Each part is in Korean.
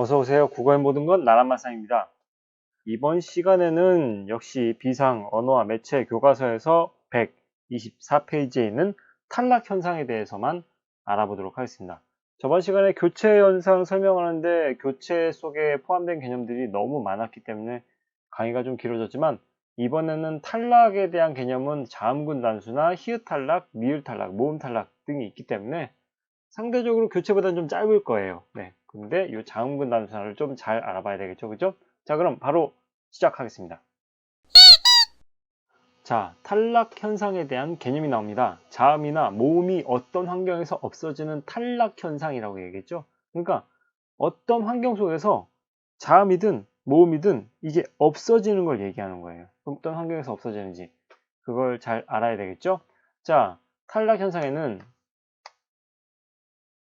어서오세요. 국어의 모든 건 나란마상입니다. 이번 시간에는 역시 비상 언어와 매체 교과서에서 124페이지에 있는 탈락 현상에 대해서만 알아보도록 하겠습니다. 저번 시간에 교체 현상 설명하는데 교체 속에 포함된 개념들이 너무 많았기 때문에 강의가 좀 길어졌지만 이번에는 탈락에 대한 개념은 자음군 단수나 히읗 탈락, 미을 탈락, 모음 탈락 등이 있기 때문에 상대적으로 교체보다는 좀 짧을 거예요. 네. 근데 이 자음군 단수를 좀 잘 알아봐야 되겠죠. 그죠? 자, 그럼 바로 시작하겠습니다. 자, 탈락 현상에 대한 개념이 나옵니다. 자음이나 모음이 어떤 환경에서 없어지는 탈락 현상이라고 얘기했죠. 그러니까 어떤 환경 속에서 자음이든 모음이든 이게 없어지는 걸 얘기하는 거예요. 어떤 환경에서 없어지는지 그걸 잘 알아야 되겠죠. 자, 탈락 현상에는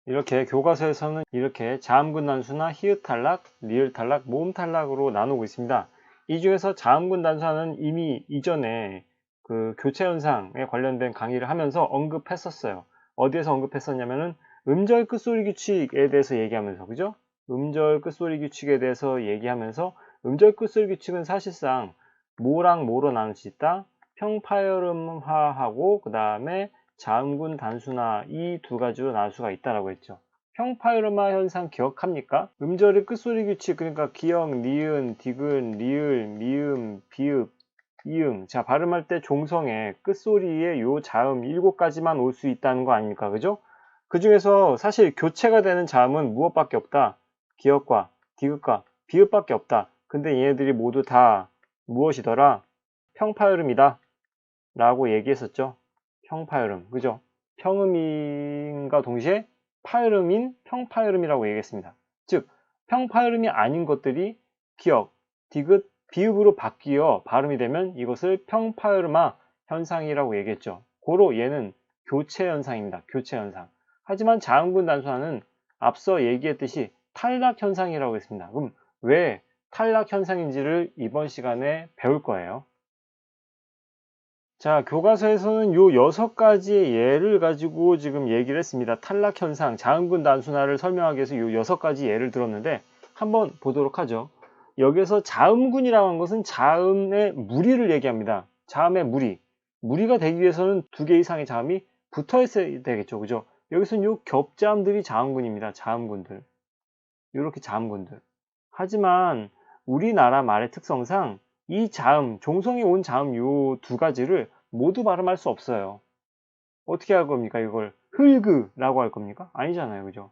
이렇게 교과서에서는 이렇게 자음군 단수나 히읗 탈락, 리을 탈락, 모음 탈락으로 나누고 있습니다. 이 중에서 자음군 단수는 이미 이전에 그 교체 현상에 관련된 강의를 하면서 언급했었어요. 어디에서 언급했었냐면은 음절 끝소리 규칙에 대해서 얘기하면서, 그죠? 음절 끝소리 규칙에 대해서 얘기하면서 음절 끝소리 규칙은 사실상 모랑 모로 나눌 수 있다. 평파열음화하고 그 다음에 자음군 단수나 이 두 가지로 나눌 수가 있다라고 했죠. 평파열음화 현상 기억합니까? 음절의 끝소리 규칙, 그러니까 기역, 니은, 디귿, 리을, 미음, 비읍, 이응. 자, 발음할 때 종성의 끝소리에 요 자음 7가지만 올 수 있다는 거 아닙니까? 그죠? 그 중에서 사실 교체가 되는 자음은 무엇밖에 없다? 기역과 디귿과 비읍밖에 없다. 근데 얘네들이 모두 다 무엇이더라? 평파열음이다 라고 얘기했었죠. 평파열음, 그죠? 평음인과 동시에 파열음인 평파열음이라고 얘기했습니다. 즉, 평파열음이 아닌 것들이 기역, 디귿, 비읍으로 바뀌어 발음이 되면 이것을 평파열음화 현상이라고 얘기했죠. 고로 얘는 교체 현상입니다. 교체 현상. 하지만 자음군 단수화는 앞서 얘기했듯이 탈락 현상이라고 했습니다. 그럼 왜 탈락 현상인지를 이번 시간에 배울 거예요. 자, 교과서에서는 요 6가지의 예를 가지고 지금 얘기를 했습니다. 탈락 현상, 자음군 단순화를 설명하기 위해서 요 6가지 예를 들었는데 한번 보도록 하죠. 여기서 자음군이라고 하는 것은 자음의 무리를 얘기합니다. 자음의 무리. 무리가 되기 위해서는 2개 이상의 자음이 붙어 있어야 되겠죠. 그죠? 여기서는 요 겹자음들이 자음군입니다. 자음군들. 이렇게 자음군들. 하지만 우리나라 말의 특성상 이 자음, 종성이 온 자음 요 2가지를 모두 발음할 수 없어요. 어떻게 할 겁니까? 이걸 흙으라고 할 겁니까? 아니잖아요. 그죠?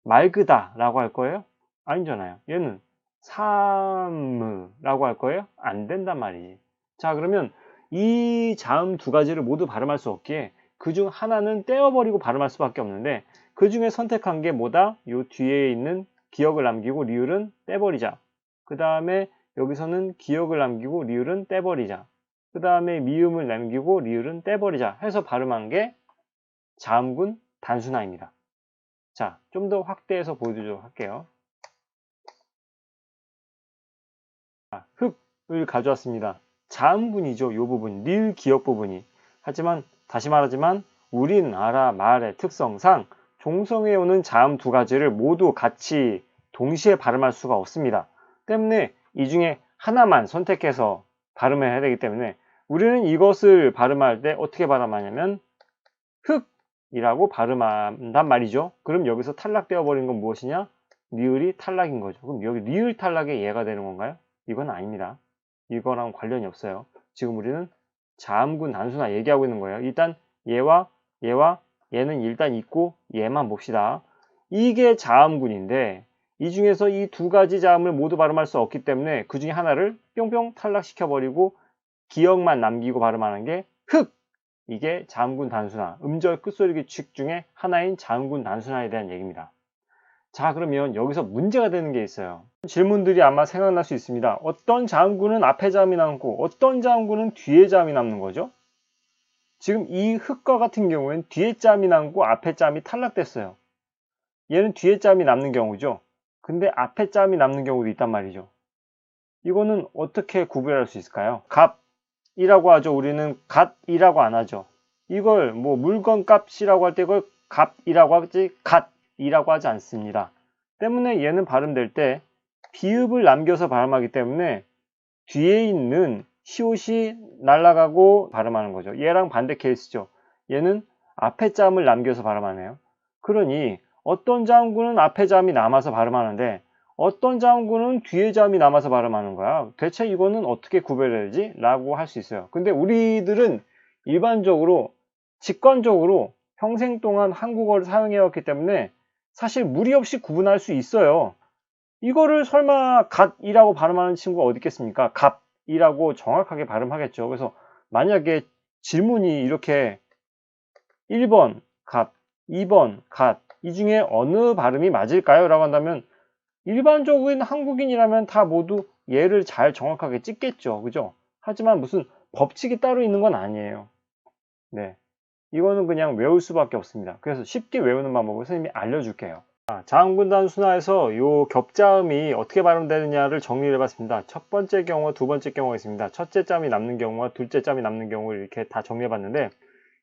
맑으다 라고 할 거예요? 아니잖아요. 얘는 삼으라고 할 거예요? 안 된단 말이지. 자, 그러면 이 자음 2가지를 모두 발음할 수 없기에 그중 하나는 떼어버리고 발음할 수밖에 없는데 그 중에 선택한 게 뭐다? 요 뒤에 있는 기역을 남기고 리을은 떼버리자. 그 다음에 여기서는 기역을 남기고 리을은 떼버리자. 그 다음에 미음을 남기고 리을은 떼버리자 해서 발음한 게 자음군 단순화입니다. 자, 좀 더 확대해서 보여드리도록 할게요. 흙을 가져왔습니다. 자음군이죠. 이 부분, 리을 기역 부분이. 하지만 다시 말하지만 우리나라 말의 특성상 종성에 오는 자음 2가지를 모두 같이 동시에 발음할 수가 없습니다. 때문에 이 중에 하나만 선택해서 발음해야 되기 때문에 우리는 이것을 발음할 때 어떻게 발음하냐면 흙이라고 발음한단 말이죠. 그럼 여기서 탈락되어 버린 건 무엇이냐? 리을이 탈락인 거죠. 그럼 여기 리을 탈락의 예가 되는 건가요? 이건 아닙니다. 이거랑 관련이 없어요. 지금 우리는 자음군 단수나 얘기하고 있는 거예요. 일단 얘와 얘는 일단 있고 얘만 봅시다. 이게 자음군인데 이 중에서 이 2가지 자음을 모두 발음할 수 없기 때문에 그 중에 하나를 뿅뿅 탈락시켜버리고 기역만 남기고 발음하는 게 흙! 이게 자음군 단수나 음절 끝소리 규칙 중에 하나인 자음군 단수나에 대한 얘기입니다. 자, 그러면 여기서 문제가 되는 게 있어요. 질문들이 아마 생각날 수 있습니다. 어떤 자음군은 앞에 자음이 남고 어떤 자음군은 뒤에 자음이 남는 거죠? 지금 이 흙과 같은 경우에는 뒤에 자음이 남고 앞에 자음이 탈락됐어요. 얘는 뒤에 자음이 남는 경우죠. 근데 앞에 자음이 남는 경우도 있단 말이죠. 이거는 어떻게 구별할 수 있을까요? 값이라고 하죠. 우리는 갓이라고 안 하죠. 이걸 뭐 물건 값이라고 할 때 이걸 값이라고 하지 갓이라고 하지 않습니다. 때문에 얘는 발음될 때 비읍을 남겨서 발음하기 때문에 뒤에 있는 시옷이 날아가고 발음하는 거죠. 얘랑 반대 케이스죠. 얘는 앞에 자음을 남겨서 발음하네요. 그러니 어떤 자음구는 앞에 자음이 남아서 발음하는데 어떤 자음구는 뒤에 자음이 남아서 발음하는 거야. 대체 이거는 어떻게 구별해야 되지? 라고 할 수 있어요. 근데 우리들은 일반적으로 직관적으로 평생 동안 한국어를 사용해왔기 때문에 사실 무리 없이 구분할 수 있어요. 이거를 설마 갓이라고 발음하는 친구가 어디 있겠습니까? 갓이라고 정확하게 발음하겠죠. 그래서 만약에 질문이 이렇게 1번 갓, 2번 갓, 이 중에 어느 발음이 맞을까요? 라고 한다면 일반적인 한국인이라면 다 모두 얘를 잘 정확하게 찍겠죠. 그죠? 하지만 무슨 법칙이 따로 있는 건 아니에요. 네. 이거는 그냥 외울 수밖에 없습니다. 그래서 쉽게 외우는 방법을 선생님이 알려줄게요. 자음군단 순화에서 요 겹자음이 어떻게 발음되느냐를 정리를 해봤습니다. 첫 번째 경우와 두 번째 경우가 있습니다. 첫째 자음이 남는 경우와 둘째 자음이 남는 경우를 이렇게 다 정리해봤는데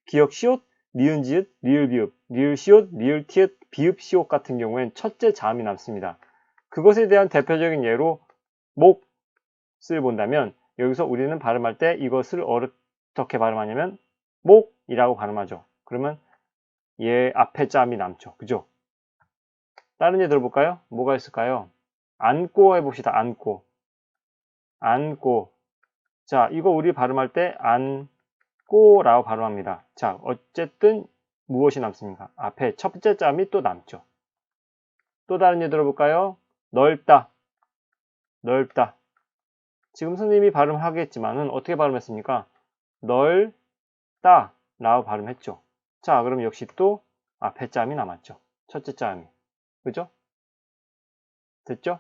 기역 시옷, 니은 지읒, 리을 비읍, 리을 시옷, 리을 티읕, 비읍 시옷 같은 경우엔 첫째 자음이 남습니다. 그것에 대한 대표적인 예로 목을 본다면 여기서 우리는 발음할 때 이것을 어떻게 발음하냐면 목이라고 발음하죠. 그러면 얘 앞에 자음이 남죠. 그죠? 다른 예 들어볼까요? 뭐가 있을까요? 안고 해봅시다. 안고. 안고. 자, 이거 우리 발음할 때 안고라고 발음합니다. 자, 어쨌든 무엇이 남습니까? 앞에 첫째 자음이 또 남죠. 또 다른 예 들어볼까요? 넓다. 넓다. 지금 선생님이 발음하겠지만은 어떻게 발음했습니까? 넓다 라고 발음했죠. 자, 그럼 역시 또 앞에 자음이 남았죠. 첫째 자음이. 그죠? 됐죠?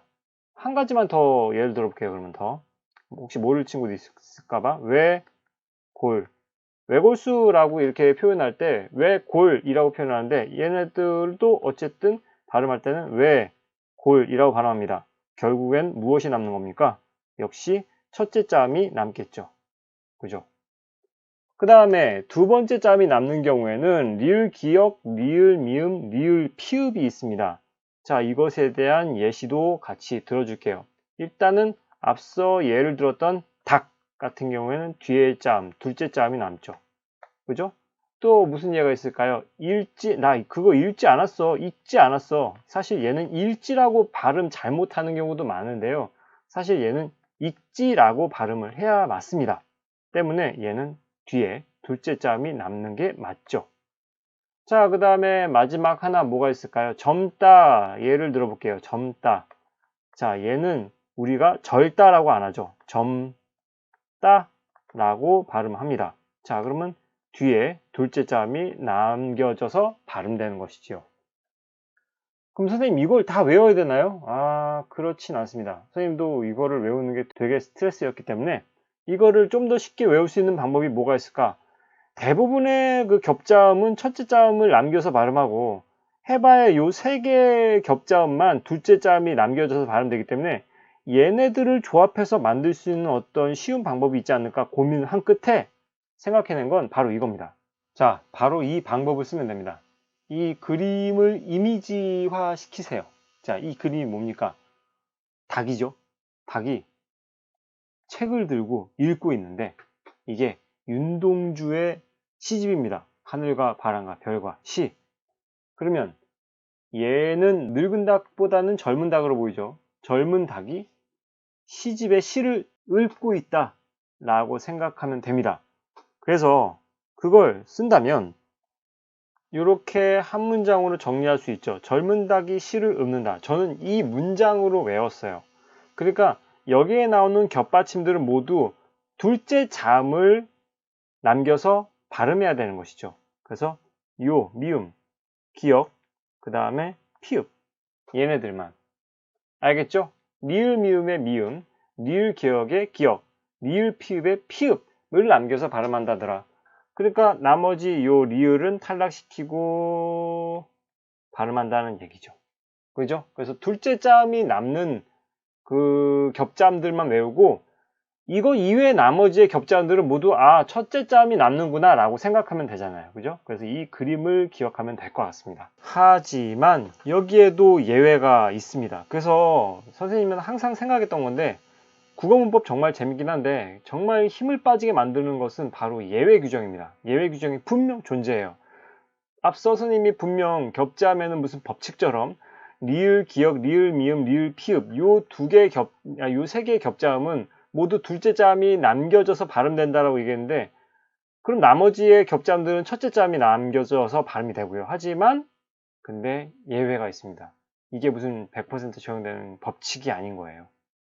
한 가지만 더 예를 들어볼게요. 그러면 더. 혹시 모를 친구도 있을까봐. 외골. 외골수라고 이렇게 표현할 때 외골이라고 표현하는데 얘네들도 어쨌든 발음할 때는 외골이라고 발음합니다. 결국엔 무엇이 남는 겁니까? 역시 첫째 자음이 남겠죠. 그죠? 그 다음에 두 번째 자음이 남는 경우에는 리을 기역, 리을 미음, 리을 피읍이 있습니다. 자, 이것에 대한 예시도 같이 들어줄게요. 일단은 앞서 예를 들었던 닭 같은 경우에는 뒤에 자음, 둘째 자음이 남죠. 그죠? 또 무슨 예가 있을까요? 나 그거 읽지 않았어. 읽지 않았어. 사실 얘는 읽지라고 발음 잘못하는 경우도 많은데요. 사실 얘는 읽지라고 발음을 해야 맞습니다. 때문에 얘는 뒤에 둘째 자음이 남는 게 맞죠. 자, 그 다음에 마지막 하나 뭐가 있을까요? 젊다. 예를 들어볼게요. 젊다. 자, 얘는 우리가 절다라고 안 하죠. 젊다라고 발음합니다. 자, 그러면 뒤에 둘째 자음이 남겨져서 발음되는 것이지요. 그럼 선생님 이걸 다 외워야 되나요? 그렇진 않습니다. 선생님도 이거를 외우는 게 되게 스트레스였기 때문에 이거를 좀 더 쉽게 외울 수 있는 방법이 뭐가 있을까? 대부분의 그 겹자음은 첫째 자음을 남겨서 발음하고 해봐야 요 세 개의 겹자음만 둘째 자음이 남겨져서 발음되기 때문에 얘네들을 조합해서 만들 수 있는 어떤 쉬운 방법이 있지 않을까 고민을 한 끝에 생각해낸 건 바로 이겁니다. 자, 바로 이 방법을 쓰면 됩니다. 이 그림을 이미지화 시키세요. 자, 이 그림이 뭡니까? 닭이죠. 닭이 책을 들고 읽고 있는데 이게 윤동주의 시집입니다. 하늘과 바람과 별과 시. 그러면 얘는 늙은 닭보다는 젊은 닭으로 보이죠. 젊은 닭이 시집의 시를 읽고 있다 라고 생각하면 됩니다. 그래서 그걸 쓴다면 이렇게 한 문장으로 정리할 수 있죠. 젊은 닭이 시를 읊는다. 저는 이 문장으로 외웠어요. 그러니까 여기에 나오는 겹받침들은 모두 둘째 자음을 남겨서 발음해야 되는 것이죠. 그래서 요, 미음, 기역, 그 다음에 피읍 얘네들만 알겠죠? 리을 미음의 미음, 리을 기역의 기역, 리을 피읍의 피읍을 남겨서 발음한다더라. 그러니까 나머지 요 리을은 탈락시키고 발음한다는 얘기죠. 그죠? 그래서 둘째 자음이 남는 그 겹자음들만 외우고 이거 이외의 나머지의 겹자음들은 모두 첫째 자음이 남는구나 라고 생각하면 되잖아요. 그죠? 그래서 이 그림을 기억하면 될 것 같습니다. 하지만 여기에도 예외가 있습니다. 그래서 선생님은 항상 생각했던 건데 국어문법 정말 재밌긴 한데 정말 힘을 빠지게 만드는 것은 바로 예외 규정입니다. 예외 규정이 분명 존재해요. 앞서 선생님이 분명 겹자음에는 무슨 법칙처럼 리을, 기역, 리을, 미음, 리을, 피읍 요 세 개의 겹자음은 모두 둘째 자음이 남겨져서 발음된다라고 얘기했는데 그럼 나머지의 겹자음들은 첫째 자음이 남겨져서 발음이 되고요. 하지만 근데 예외가 있습니다. 이게 무슨 100% 적용되는 법칙이 아닌 거예요.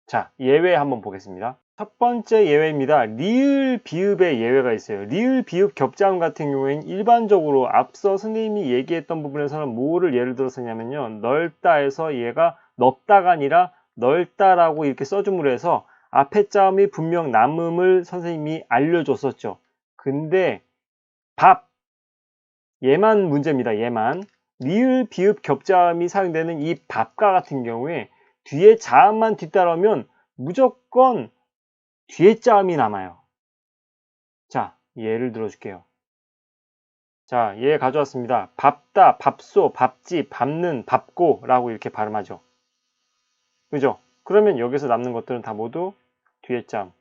자, 예외 한번 보겠습니다. 첫 번째 예외입니다. 리을, 비읍의 예외가 있어요. 리을, 비읍 겹자음 같은 경우에는 일반적으로 앞서 선생님이 얘기했던 부분에서는 뭐를 예를 들어서 했냐면요. 넓다에서 얘가 넓다가 아니라 넓다라고 이렇게 써줌으로 해서 앞에 자음이 분명 남음을 선생님이 알려줬었죠. 근데 밥 얘만 문제입니다. 얘만 리을, 비읍 겹자음이 사용되는 이 밥과 같은 경우에 뒤에 자음만 뒤따라오면 무조건 뒤에 자음이 남아요. 자, 예를 들어줄게요. 자, 얘 가져왔습니다. 밥다, 밥소, 밥지, 밥는, 밥고 라고 이렇게 발음하죠. 그죠? 그러면 여기서 남는 것들은 다 모두 뒤에 자음,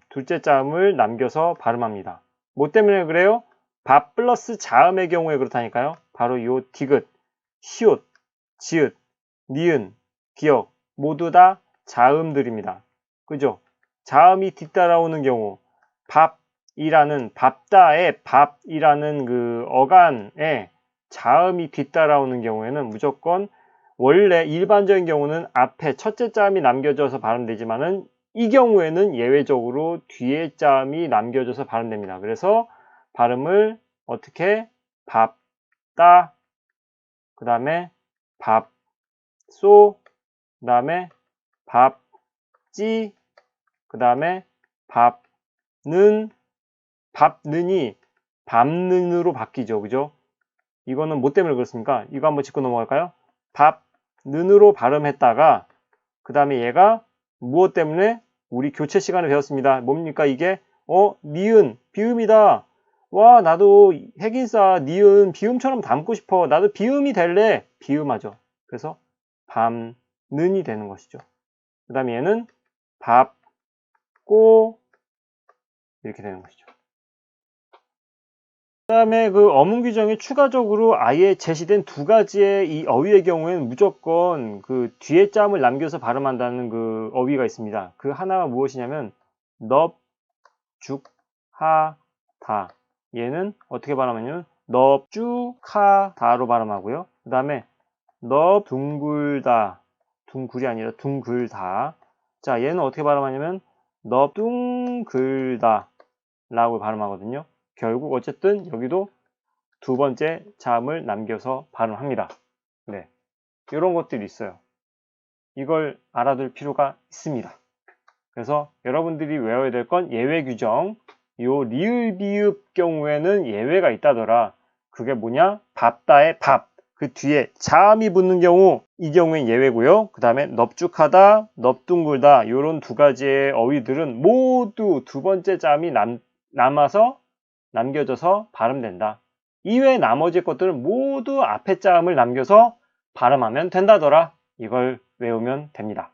둘째 자음을 남겨서 발음합니다. 뭐 때문에 그래요? 밥 플러스 자음의 경우에 그렇다니까요. 바로 요 디귿, 시옷, 지읒, 니은, 기역 모두 다 자음들입니다. 그죠? 자음이 뒤따라오는 경우 밥이라는 밥다의 밥이라는 그 어간에 자음이 뒤따라오는 경우에는 무조건 원래 일반적인 경우는 앞에 첫째 자음이 남겨져서 발음되지만은 이 경우에는 예외적으로 뒤에 자음이 남겨져서 발음됩니다. 그래서 발음을 어떻게 밥다 그 다음에 밥소 그 다음에 밥지 그 다음에 밥는이 밥는으로 바뀌죠. 그죠? 이거는 뭐 때문에 그렇습니까? 이거 한번 짚고 넘어갈까요? 밥는으로 발음했다가 그 다음에 얘가 무엇 때문에 우리 교체 시간에 배웠습니다. 뭡니까 이게? 니은 비음이다. 와 나도 핵인싸 니은 비음처럼 담고 싶어. 나도 비음이 될래. 비음하죠. 그래서 밤는이 되는 것이죠. 그 다음에 얘는 밥고 이렇게 되는 것이죠. 그 다음에 그 어문 규정에 추가적으로 아예 제시된 두 가지의 이 어휘의 경우에는 무조건 그 뒤에 자음을 남겨서 발음한다는 그 어휘가 있습니다. 그 하나가 무엇이냐면 넙, 죽, 하, 다. 얘는 어떻게 발음하냐면 넙, 쭉, 하, 다로 발음하고요. 그 다음에 넙, 둥글다. 둥글이 아니라 둥글다. 자, 얘는 어떻게 발음하냐면 넙, 둥글다 라고 발음하거든요. 결국 어쨌든 여기도 두 번째 자음을 남겨서 발음합니다. 네, 이런 것들이 있어요. 이걸 알아둘 필요가 있습니다. 그래서 여러분들이 외워야 될 건 예외 규정. 요 리을 비읍 경우에는 예외가 있다더라. 그게 뭐냐? 밥다의 밥. 그 뒤에 자음이 붙는 경우 이 경우엔 예외고요. 그 다음에 넙죽하다, 넙둥글다 이런 두 가지의 어휘들은 모두 두 번째 자음이 남아서 남겨져서 발음된다. 이외의 나머지 것들은 모두 앞에 자음을 남겨서 발음하면 된다더라. 이걸 외우면 됩니다.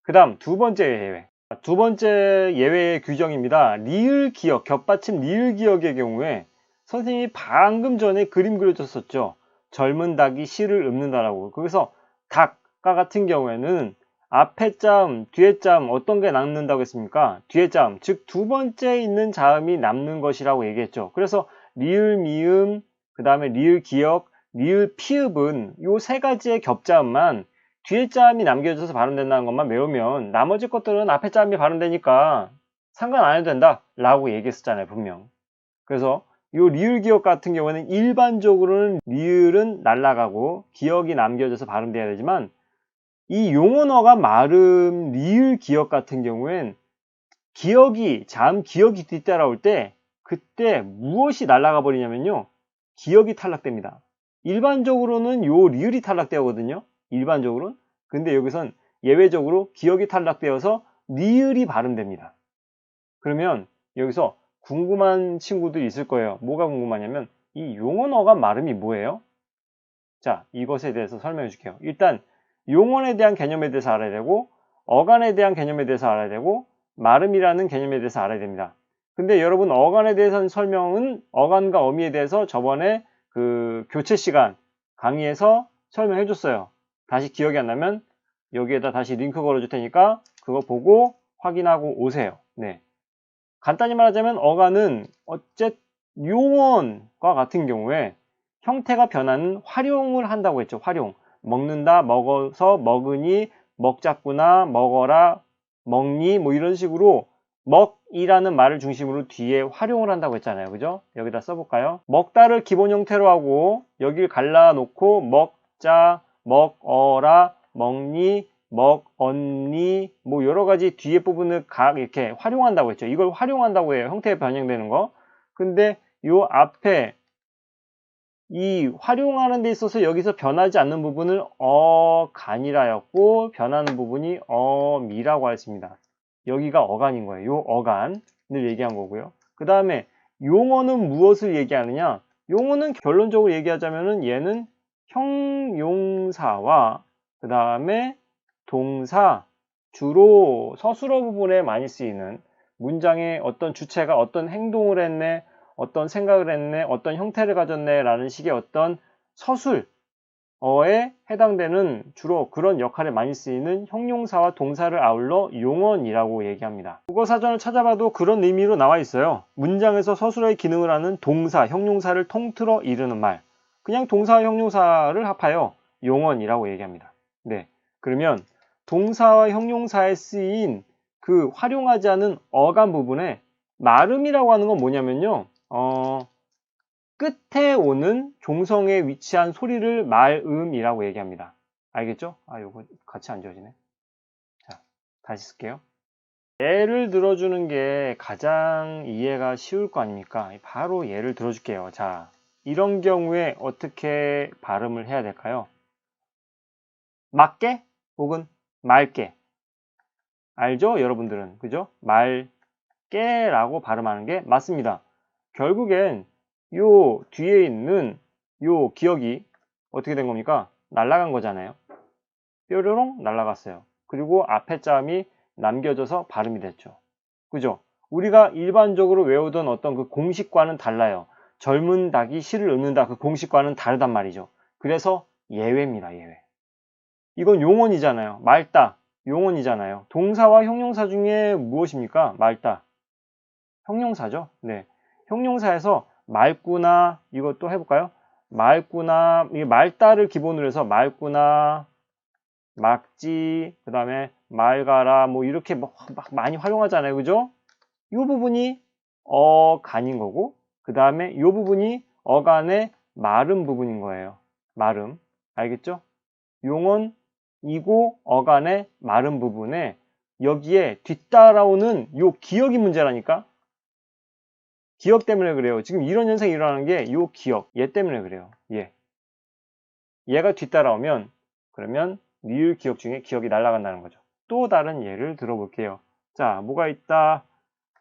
그 다음 두 번째 예외. 두 번째 예외의 규정입니다. 리을 기역, 겹받침 리을 기역의 경우에 선생님이 방금 전에 그림 그려줬었죠. 젊은 닭이 실을 읊는다라고. 그래서 닭과 같은 경우에는 앞에 자음, 뒤에 자음 어떤 게 남는다고 했습니까? 뒤에 자음, 즉 두 번째 있는 자음이 남는 것이라고 얘기했죠. 그래서 리을 미음, 그 다음에 리을 기역, 리을 피읍은 이 세 가지의 겹자음만 뒤에 자음이 남겨져서 발음된다는 것만 외우면 나머지 것들은 앞에 자음이 발음되니까 상관 안 해도 된다 라고 얘기했었잖아요, 분명. 그래서 이 리을 기역 같은 경우는 일반적으로는 리을은 날아가고 기역이 남겨져서 발음돼야 되지만 이 용언어가 말음 리을 기역 같은 경우엔 자음 기역이 뒤따라올 때 그때 무엇이 날아가 버리냐면요. 기역이 탈락됩니다. 일반적으로는 요 리을이 탈락되거든요. 일반적으로는. 근데 여기선 예외적으로 기역이 탈락되어서 리을이 발음됩니다. 그러면 여기서 궁금한 친구들이 있을 거예요. 뭐가 궁금하냐면 이 용언 어간 발음이 뭐예요? 자, 이것에 대해서 설명해 줄게요. 일단 용언에 대한 개념에 대해서 알아야 되고 어간에 대한 개념에 대해서 알아야 되고 발음이라는 개념에 대해서 알아야 됩니다. 근데 여러분 어간에 대해서는 설명은 어간과 어미에 대해서 저번에 그 교체 시간 강의에서 설명해 줬어요. 다시 기억이 안 나면 여기에다 다시 링크 걸어 줄 테니까 그거 보고 확인하고 오세요. 네. 간단히 말하자면 어간은 용언과 같은 경우에 형태가 변하는 활용을 한다고 했죠. 활용. 먹는다, 먹어서, 먹으니, 먹자꾸나, 먹어라, 먹니 뭐 이런 식으로 먹이라는 말을 중심으로 뒤에 활용을 한다고 했잖아요. 그죠? 여기다 써볼까요? 먹다를 기본 형태로 하고 여길 갈라놓고 먹자, 먹어라, 먹니, 먹언니 뭐 여러가지 뒤에 부분을 이렇게 활용한다고 했죠. 이걸 활용한다고 해요. 형태에 변형되는 거. 근데 요 앞에 이 활용하는 데 있어서 여기서 변하지 않는 부분을 어간이라였고 변하는 부분이 어미라고 했습니다. 여기가 어간인 거예요. 요 어간을 얘기한 거고요. 그 다음에 용어는 무엇을 얘기하느냐? 용어는 결론적으로 얘기하자면은 얘는 형용사와 그 다음에 동사, 주로 서술어 부분에 많이 쓰이는 문장에 어떤 주체가 어떤 행동을 했네, 어떤 생각을 했네, 어떤 형태를 가졌네 라는 식의 어떤 서술어에 해당되는 주로 그런 역할에 많이 쓰이는 형용사와 동사를 아울러 용언이라고 얘기합니다. 국어사전을 찾아봐도 그런 의미로 나와 있어요. 문장에서 서술어의 기능을 하는 동사, 형용사를 통틀어 이르는 말. 그냥 동사와 형용사를 합하여 용언이라고 얘기합니다. 네, 그러면 동사와 형용사에 쓰인 그 활용하지 않은 어간 부분에 말음이라고 하는 건 뭐냐면요. 끝에 오는 종성에 위치한 소리를 말음이라고 얘기합니다. 알겠죠? 아, 요거 같이 안 지워지네. 자, 다시 쓸게요. 예를 들어주는 게 가장 이해가 쉬울 거 아닙니까? 바로 예를 들어줄게요. 자, 이런 경우에 어떻게 발음을 해야 될까요? 맞게 혹은 맑게. 알죠? 여러분들은. 그죠? 맑게라고 발음하는 게 맞습니다. 결국엔 요 뒤에 있는 요 기억이 어떻게 된 겁니까? 날아간 거잖아요. 뾰로롱 날아갔어요. 그리고 앞에 자음이 남겨져서 발음이 됐죠. 그죠? 우리가 일반적으로 외우던 어떤 그 공식과는 달라요. 젊은 닭이 실을 읊는다. 그 공식과는 다르단 말이죠. 그래서 예외입니다. 예외. 이건 용언이잖아요. 맑다. 용언이잖아요. 동사와 형용사 중에 무엇입니까? 맑다. 형용사죠. 네. 형용사에서 맑구나 이것도 해볼까요? 맑구나 이게 맑다를 기본으로 해서 맑구나 맑지 그 다음에 맑아라 뭐 이렇게 막 많이 활용하잖아요. 그죠? 이 부분이 어간인 거고 그 다음에 이 부분이 어간의 마름 부분인 거예요. 마름 알겠죠? 용언이고 어간의 마름 부분에 여기에 뒤따라오는 요 기억이 문제라니까. 기억 때문에 그래요. 지금 이런 현상이 일어나는 게 이 기억, 얘 때문에 그래요. 얘가 뒤따라오면 그러면 리을 기억 중에 기억이 날아간다는 거죠. 또 다른 예를 들어볼게요. 자, 뭐가 있다?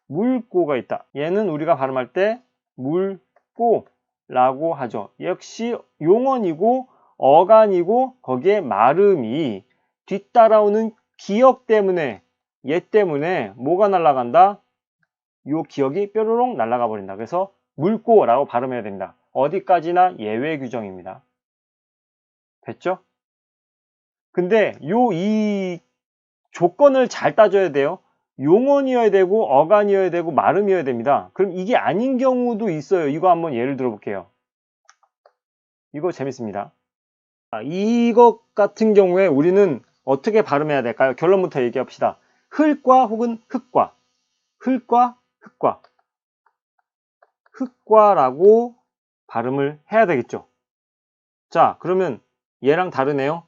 물고가 있다. 얘는 우리가 발음할 때 물고라고 하죠. 역시 용언이고 어간이고 거기에 말음이 뒤따라오는 기억 때문에 얘 때문에 뭐가 날아간다? 요 기억이 뾰로롱 날아가 버린다. 그래서 물고라고 발음해야 됩니다. 어디까지나 예외 규정입니다. 됐죠? 근데 이 조건을 잘 따져야 돼요. 용언이어야 되고 어간이어야 되고 말음이어야 됩니다. 그럼 이게 아닌 경우도 있어요. 이거 한번 예를 들어 볼게요. 이거 재밌습니다. 이것 같은 경우에 우리는 어떻게 발음해야 될까요? 결론부터 얘기합시다. 흘과 혹은 흙과 흘과 흙과 흙과라고 발음을 해야 되겠죠. 자, 그러면 얘랑 다르네요.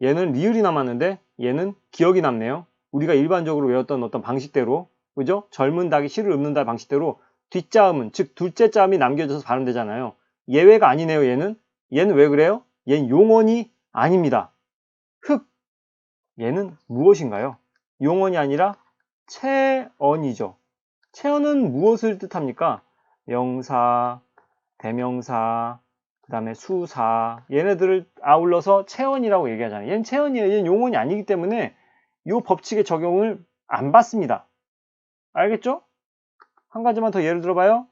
얘는 리을이 남았는데 얘는 기억이 남네요. 우리가 일반적으로 외웠던 어떤 방식대로, 그죠? 젊은 닭이 실을 읊는다 방식대로 뒷자음은, 즉 둘째 자음이 남겨져서 발음되잖아요. 예외가 아니네요. 얘는 왜 그래요? 얘는 용언이 아닙니다. 흙, 얘는 무엇인가요? 용언이 아니라 체언이죠. 체언은 무엇을 뜻합니까? 명사, 대명사, 그 다음에 수사, 얘네들을 아울러서 체언이라고 얘기하잖아요. 얘는 체언이에요. 얘는 용언이 아니기 때문에 이 법칙의 적용을 안 받습니다. 알겠죠? 한 가지만 더 예를 들어봐요.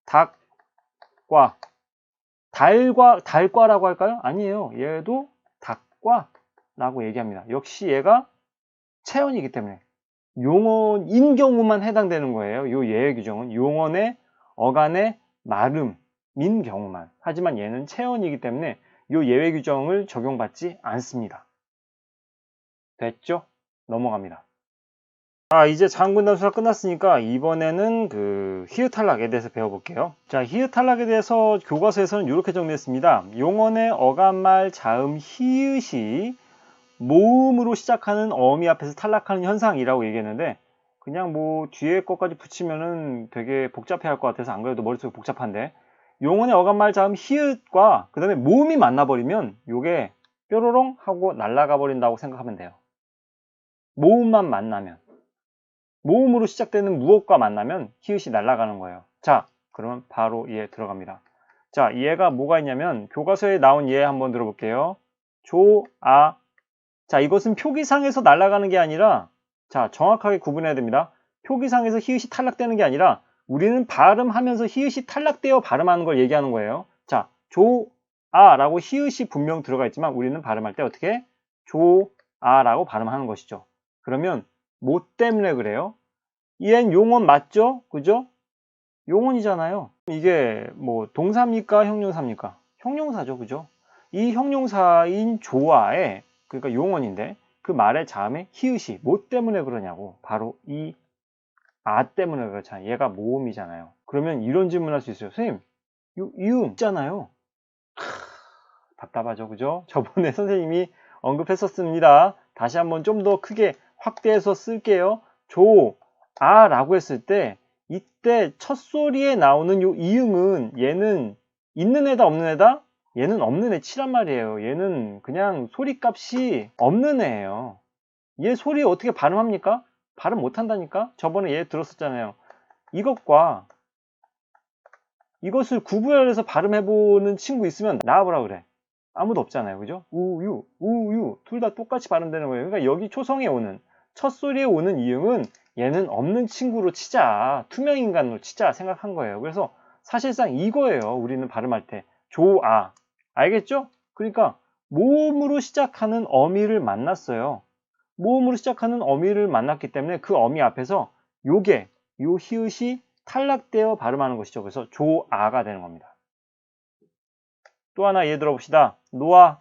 닭과, 달과라고 할까요? 아니에요. 얘도 닭과 라고 얘기합니다. 역시 얘가 체언이기 때문에 용언인 경우만 해당되는 거예요. 이 예외 규정은 용언의 어간의 말음인 경우만. 하지만 얘는 체언이기 때문에 이 예외 규정을 적용받지 않습니다. 됐죠? 넘어갑니다. 이제 자음군단 수사 끝났으니까 이번에는 그 히읗 탈락에 대해서 배워볼게요. 자, 히읗 탈락에 대해서 교과서에서는 이렇게 정리했습니다. 용언의 어간말 자음 히읗이 모음으로 시작하는 어미 앞에서 탈락하는 현상이라고 얘기했는데, 그냥 뭐 뒤에 것까지 붙이면은 되게 복잡해 할 것 같아서 안 그래도 머릿속이 복잡한데, 용언의 어간말 자음 히읗과 그 다음에 모음이 만나버리면 요게 뾰로롱 하고 날아가 버린다고 생각하면 돼요. 모음만 만나면, 모음으로 시작되는 무엇과 만나면 히읗이 날아가는 거예요. 자, 그러면 바로 얘 들어갑니다. 자, 얘가 뭐가 있냐면 교과서에 나온 얘 한번 들어볼게요. 조아. 자, 이것은 표기상에서 날아가는 게 아니라, 자, 정확하게 구분해야 됩니다. 표기상에서 히읗이 탈락되는 게 아니라 우리는 발음하면서 히읗이 탈락되어 발음하는 걸 얘기하는 거예요. 자, 조아라고 히읗이 분명 들어가 있지만 우리는 발음할 때 어떻게? 조아라고 발음하는 것이죠. 그러면 뭐 때문에 그래요? 얘는 용언 맞죠? 그죠? 용언이잖아요. 이게 뭐 동사입니까? 형용사입니까? 형용사죠. 그죠? 이 형용사인 조아에, 그러니까 용언인데 그 말의 자음에 히읗이 뭐 때문에 그러냐고. 바로 이 때문에 그렇잖아요. 얘가 모음이잖아요. 그러면 이런 질문 할 수 있어요. 선생님, 이음 있잖아요. 답답하죠. 그죠? 저번에 선생님이 언급했었습니다. 다시 한번 좀 더 크게 확대해서 쓸게요. 라고 했을 때 이때 첫 소리에 나오는 요 이응은 얘는 있는 애다 없는 애다? 얘는 없는 애 치란 말이에요. 얘는 그냥 소리값이 없는 애예요. 얘 소리 어떻게 발음합니까? 발음 못한다니까? 저번에 얘 들었었잖아요. 이것과 이것을 구분해서 발음해보는 친구 있으면 나와보라 그래. 아무도 없잖아요. 그죠? 우유, 우유 둘 다 똑같이 발음되는 거예요. 그러니까 여기 초성에 오는 첫 소리에 오는 이응은 얘는 없는 친구로 치자, 투명인간으로 치자 생각한 거예요. 그래서 사실상 이거예요. 우리는 발음할 때 조아. 알겠죠? 그러니까 모음으로 시작하는 어미를 만났어요. 모음으로 시작하는 어미를 만났기 때문에 그 어미 앞에서 요게, 요 히읗이 탈락되어 발음하는 것이죠. 그래서 조아가 되는 겁니다. 또 하나 예를 들어봅시다. 노아,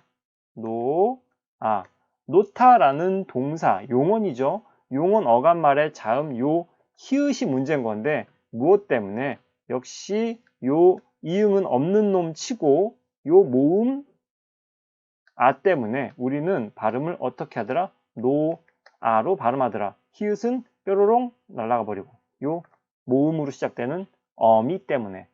노아. 놓다라는 동사, 용언이죠. 용언 어간말의 자음 요 히읗이 문제인 건데 무엇 때문에? 역시 요 이응은 없는 놈 치고 요 모음 때문에 우리는 발음을 어떻게 하더라? 노아로 발음하더라. 히읗은 뾰로롱 날아가 버리고 요 모음으로 시작되는 어미 때문에.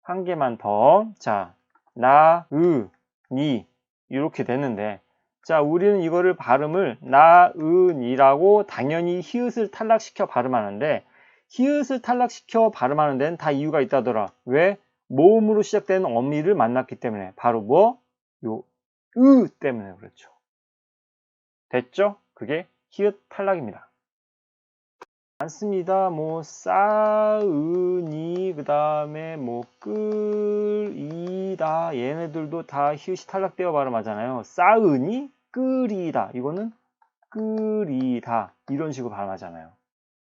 한 개만 더. 자, 나으니 이렇게 되는데, 자, 우리는 이거를 발음을 나은이라고 당연히 히읗을 탈락시켜 발음하는데, 히읗을 탈락시켜 발음하는 데는 다 이유가 있다더라. 왜? 모음으로 시작되는 어미를 만났기 때문에. 바로 뭐? 요 때문에 그렇죠. 됐죠? 그게 히읗 탈락입니다. 많습니다. 뭐 싸으니, 그 다음에 뭐 끓이다, 얘네들도 다 히읗이 탈락되어 발음하잖아요. 싸으니, 끓이다, 이거는 끓이다, 이런 식으로 발음하잖아요.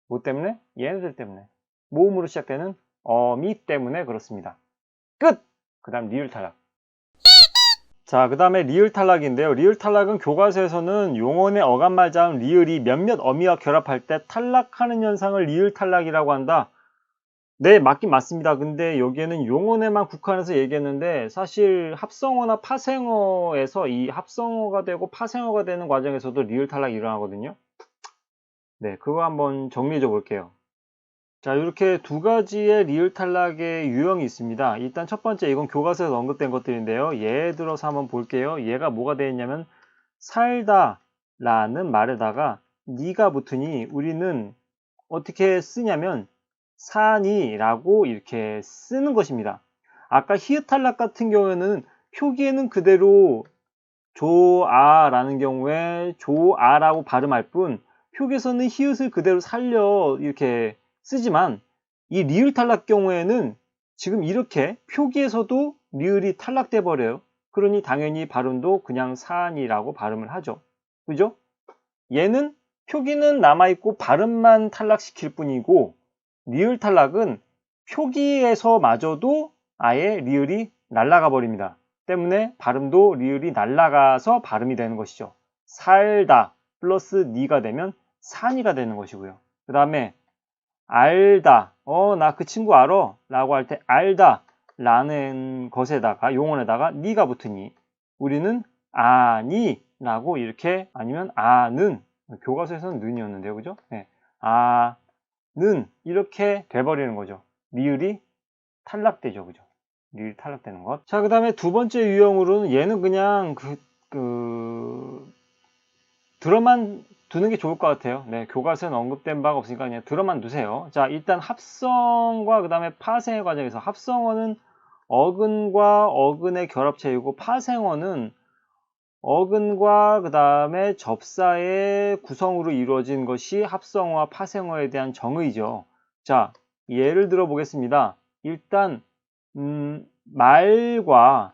뭐 때문에? 얘네들 때문에. 모음으로 시작되는 어미 때문에 그렇습니다. 끝! 그 다음 리을 탈락. 자, 그 다음에 리을 탈락인데요. 리을 탈락은 교과서에서는 용언의 어간말 자음 리을이 몇몇 어미와 결합할 때 탈락하는 현상을 리을 탈락이라고 한다. 네, 맞긴 맞습니다. 근데 여기에는 용언에만 국한해서 얘기했는데 사실 합성어나 파생어에서 이 합성어가 되고 파생어가 되는 과정에서도 리을 탈락이 일어나거든요. 네, 그거 한번 정리해 줘 볼게요. 자, 이렇게 두 가지의 리을 탈락의 유형이 있습니다. 일단 첫 번째, 이건 교과서에서 언급된 것들인데요. 예를 들어서 한번 볼게요. 얘가 뭐가 되어 있냐면 살다 라는 말에다가 니가 붙으니 우리는 어떻게 쓰냐면 산이라고 이렇게 쓰는 것입니다. 아까 히읗 탈락 같은 경우에는 표기에는 그대로 조아라는 경우에 조아라고 발음할 뿐 표기에서는 히읗을 그대로 살려 이렇게 쓰지만 이 리을 탈락 경우에는 지금 이렇게 표기에서도 리을이 탈락돼 버려요. 그러니 당연히 발음도 그냥 산이라고 발음을 하죠. 그죠? 얘는 표기는 남아있고 발음만 탈락시킬 뿐이고 리을 탈락은 표기에서마저도 아예 리을이 날아가 버립니다. 때문에 발음도 리을이 날아가서 발음이 되는 것이죠. 살다 플러스 니가 되면 산이가 되는 것이고요. 그 다음에 알다, 나 그 친구 알아 라고 할 때 알다 라는 것에다가 용언에다가 니가 붙으니 우리는 아니 라고 이렇게, 아니면 아는, 교과서에서는 는이었는데요, 그죠? 네. 아는 이렇게 돼버리는 거죠. 리을이 탈락되죠, 그죠? 리을이 탈락되는 것. 자, 그 다음에 두 번째 유형으로는 얘는 그냥 들어만 두는 게 좋을 것 같아요. 네, 교과서에는 언급된 바가 없으니까 그냥 들어만 두세요. 자, 일단 합성과 그 다음에 파생의 과정에서 합성어는 어근과 어근의 결합체이고 파생어는 어근과 그 다음에 접사의 구성으로 이루어진 것이 합성어와 파생어에 대한 정의죠. 자, 예를 들어 보겠습니다. 일단 말과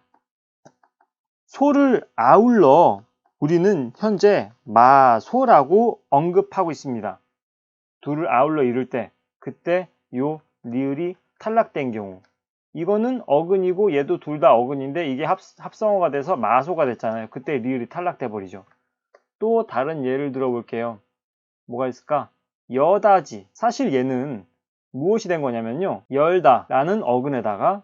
소를 아울러 우리는 현재 마소라고 언급하고 있습니다. 둘을 아울러 이룰 때, 그때 요 리을이 탈락된 경우, 이거는 어근이고 얘도 둘 다 어근인데 이게 합성어가 돼서 마소가 됐잖아요. 그때 리을이 탈락돼 버리죠. 또 다른 예를 들어 볼게요. 뭐가 있을까? 여다지. 사실 얘는 무엇이 된 거냐면요, 열다 라는 어근에다가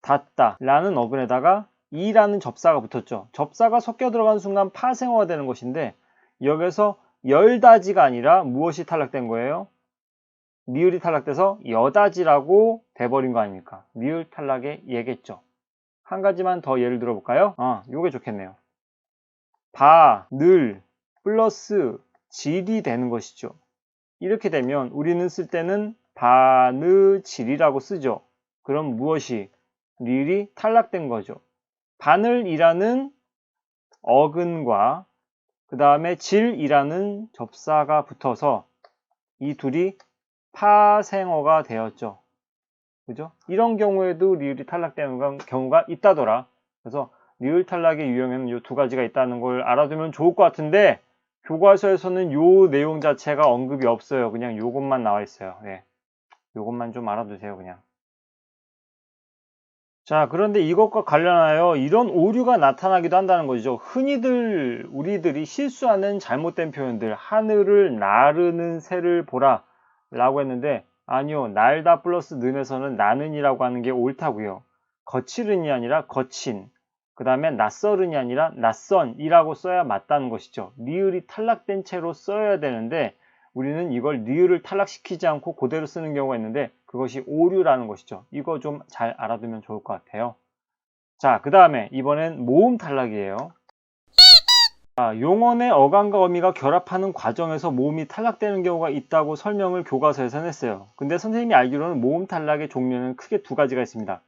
닫다 라는 어근에다가 이라는 접사가 붙었죠. 접사가 섞여 들어간 순간 파생어가 되는 것인데 여기서 열다지가 아니라 무엇이 탈락된 거예요? 리을이 탈락돼서 여다지라고 돼버린 거 아닙니까? 리을 탈락의 예겠죠. 한 가지만 더 예를 들어볼까요? 요게 좋겠네요. 바, 늘, 플러스 질이 되는 것이죠. 이렇게 되면 우리는 쓸 때는 바느질이라고 쓰죠. 그럼 무엇이? 리을이 탈락된 거죠. 바늘이라는 어근과 그 다음에 질이라는 접사가 붙어서 이 둘이 파생어가 되었죠. 그죠? 이런 경우에도 리을이 탈락되는 경우가 있다더라. 그래서 리을 탈락의 유형에는 이 두 가지가 있다는 걸 알아두면 좋을 것 같은데 교과서에서는 요 내용 자체가 언급이 없어요. 그냥 요것만 나와 있어요. 네. 요것만 좀 알아두세요, 그냥. 자, 그런데 이것과 관련하여 이런 오류가 나타나기도 한다는 거죠. 흔히들 우리들이 실수하는 잘못된 표현들, 하늘을 나르는 새를 보라 라고 했는데 아니요, 날다 플러스 는에서는 나는이라고 하는 게 옳다고요. 거칠은이 아니라 거친, 그 다음에 낯설은이 아니라 낯선이라고 써야 맞다는 것이죠. 리을이 탈락된 채로 써야 되는데 우리는 이걸 리을을 탈락시키지 않고 그대로 쓰는 경우가 있는데 그것이 오류라는 것이죠. 이거 좀 잘 알아두면 좋을 것 같아요. 자, 그 다음에 이번엔 모음 탈락이에요. 자, 용언의 어감과 어미가 결합하는 과정에서 모음이 탈락되는 경우가 있다고 설명을 교과서에서는 했어요. 근데 선생님이 알기로는 모음 탈락의 종류는 크게 두 가지가 있습니다.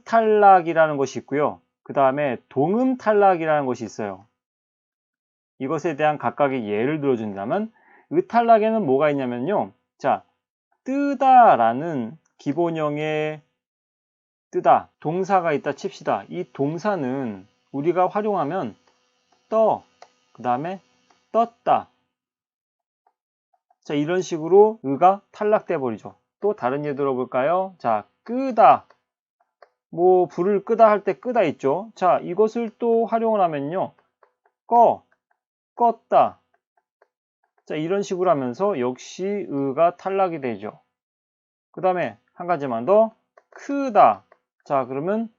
탈락이라는 것이 있고요. 그 다음에 동음 탈락이라는 것이 있어요. 이것에 대한 각각의 예를 들어준다면 탈락에는 뭐가 있냐면요. 자, 뜨다라는 기본형의 뜨다, 동사가 있다 칩시다. 이 동사는 우리가 활용하면 그 다음에 떴다. 자, 이런 식으로 가 탈락돼 버리죠. 또 다른 예 들어볼까요? 자, 끄다. 뭐 불을 끄다 할 때 끄다 있죠. 자, 이것을 또 활용을 하면요. 껐다. 자, 이런 식으로 하면서 역시 가 탈락이 되죠. 그 다음에 한 가지만 더, 크다. 자, 그러면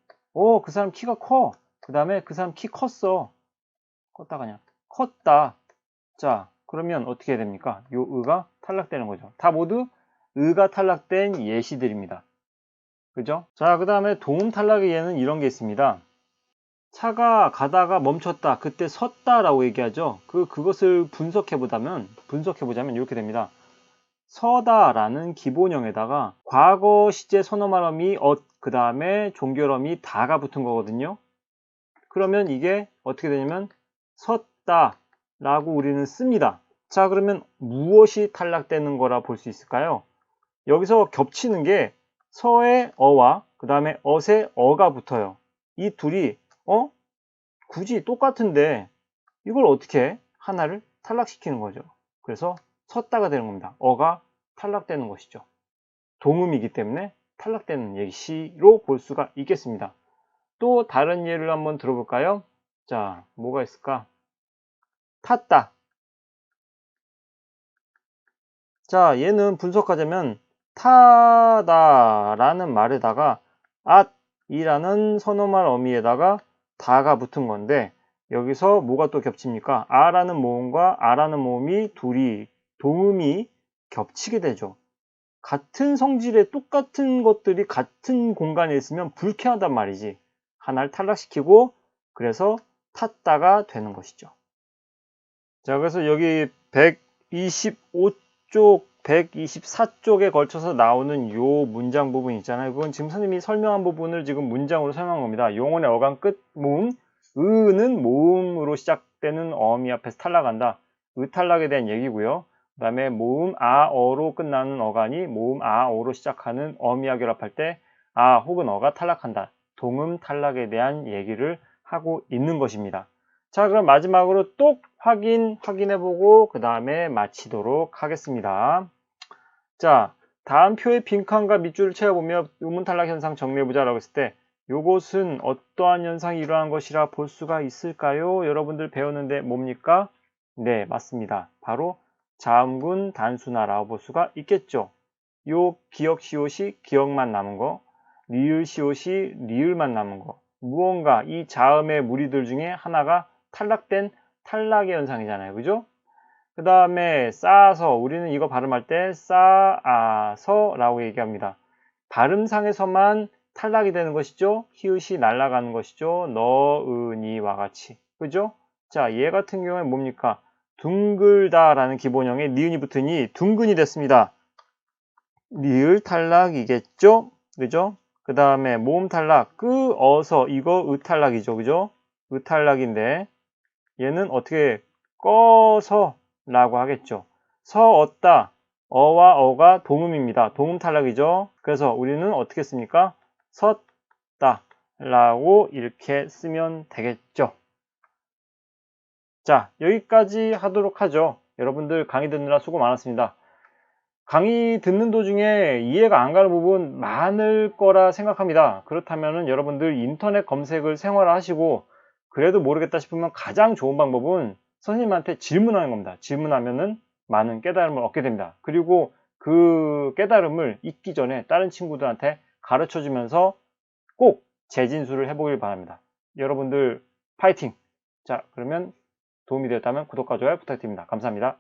그 사람 키가 커. 그 다음에 그 사람 키 컸어. 컸다가 아니야. 컸다. 자, 그러면 어떻게 됩니까? 요 가 탈락되는 거죠. 다 모두 가 탈락된 예시들입니다. 그죠? 자, 그 다음에 동음 탈락의 예는 이런 게 있습니다. 차가 가다가 멈췄다. 그때 섰다라고 얘기하죠. 그것을 분석해보자면 이렇게 됩니다. 서다라는 기본형에다가 과거 시제 선어말어미 그 다음에 종결어미 다가 붙은 거거든요. 그러면 이게 어떻게 되냐면 섰다라고 우리는 씁니다. 자, 그러면 무엇이 탈락되는 거라 볼 수 있을까요? 여기서 겹치는 게 서의 어와 그 다음에 엇의 어가 붙어요. 이 둘이 굳이 똑같은데 이걸 어떻게 하나를 탈락시키는 거죠. 그래서 섰다가 되는 겁니다. 어가 탈락되는 것이죠. 동음이기 때문에 탈락되는 예시로 볼 수가 있겠습니다. 또 다른 예를 한번 들어볼까요? 자, 뭐가 있을까? 탔다. 자, 얘는 분석하자면 타다라는 말에다가 at이라는 선어말 어미에다가 다가 붙은 건데 여기서 뭐가 또 겹칩니까? 아라는 모음과 아라는 모음이 둘이 동음이 겹치게 되죠. 같은 성질의 똑같은 것들이 같은 공간에 있으면 불쾌하단 말이지. 하나를 탈락시키고 그래서 탔다가 되는 것이죠. 자, 그래서 여기 125쪽, 124쪽에 걸쳐서 나오는 요 문장 부분 있잖아요. 그건 지금 선생님이 설명한 부분을 지금 문장으로 설명한 겁니다. 용언의 어감 끝 모음, 으는 모음으로 시작되는 어미 앞에서 탈락한다. 탈락에 대한 얘기고요. 그 다음에 모음 아어로 끝나는 어간이 모음 아어로 시작하는 어미와 결합할 때 아 혹은 어가 탈락한다. 동음 탈락에 대한 얘기를 하고 있는 것입니다. 자, 그럼 마지막으로 똑 확인해보고 그 다음에 마치도록 하겠습니다. 자, 다음 표의 빈칸과 밑줄을 채워보며 의문탈락 현상 정리해보자 라고 했을 때 요것은 어떠한 현상이 일어난 것이라 볼 수가 있을까요? 여러분들 배웠는데 뭡니까? 네, 맞습니다. 바로 자음군 단순화라고 볼 수가 있겠죠. 요 기역 시옷이 기역만 남은 거, 리을 시옷이 리을만 남은 거, 무언가 이 자음의 무리들 중에 하나가 탈락된 탈락의 현상이잖아요. 그죠? 그 다음에 쌓아서 우리는 이거 발음할 때 쌓아서 라고 얘기합니다. 발음상에서만 탈락이 되는 것이죠. 히읗이 날아가는 것이죠. 너은이와 같이. 그죠? 자, 얘 같은 경우에 뭡니까? 둥글다 라는 기본형에 니은이 붙으니 둥근이 됐습니다. 리을 탈락이겠죠? 그죠? 그 다음에 모음 탈락, 어서 이거 탈락이죠. 그죠? 탈락인데 얘는 어떻게 꺼서 라고 하겠죠. 서었다. 어와 어가 동음입니다. 동음 탈락이죠. 그래서 우리는 어떻게 씁니까? 섰다 라고 이렇게 쓰면 되겠죠. 자, 여기까지 하도록 하죠. 여러분들 강의 듣느라 수고 많았습니다. 강의 듣는 도중에 이해가 안 가는 부분 많을 거라 생각합니다. 그렇다면 여러분들 인터넷 검색을 생활화하시고 그래도 모르겠다 싶으면 가장 좋은 방법은 선생님한테 질문하는 겁니다. 질문하면은 많은 깨달음을 얻게 됩니다. 그리고 그 깨달음을 잊기 전에 다른 친구들한테 가르쳐 주면서 꼭 재진수를 해보길 바랍니다. 여러분들 파이팅! 자, 그러면 도움이 되었다면 구독과 좋아요 부탁드립니다. 감사합니다.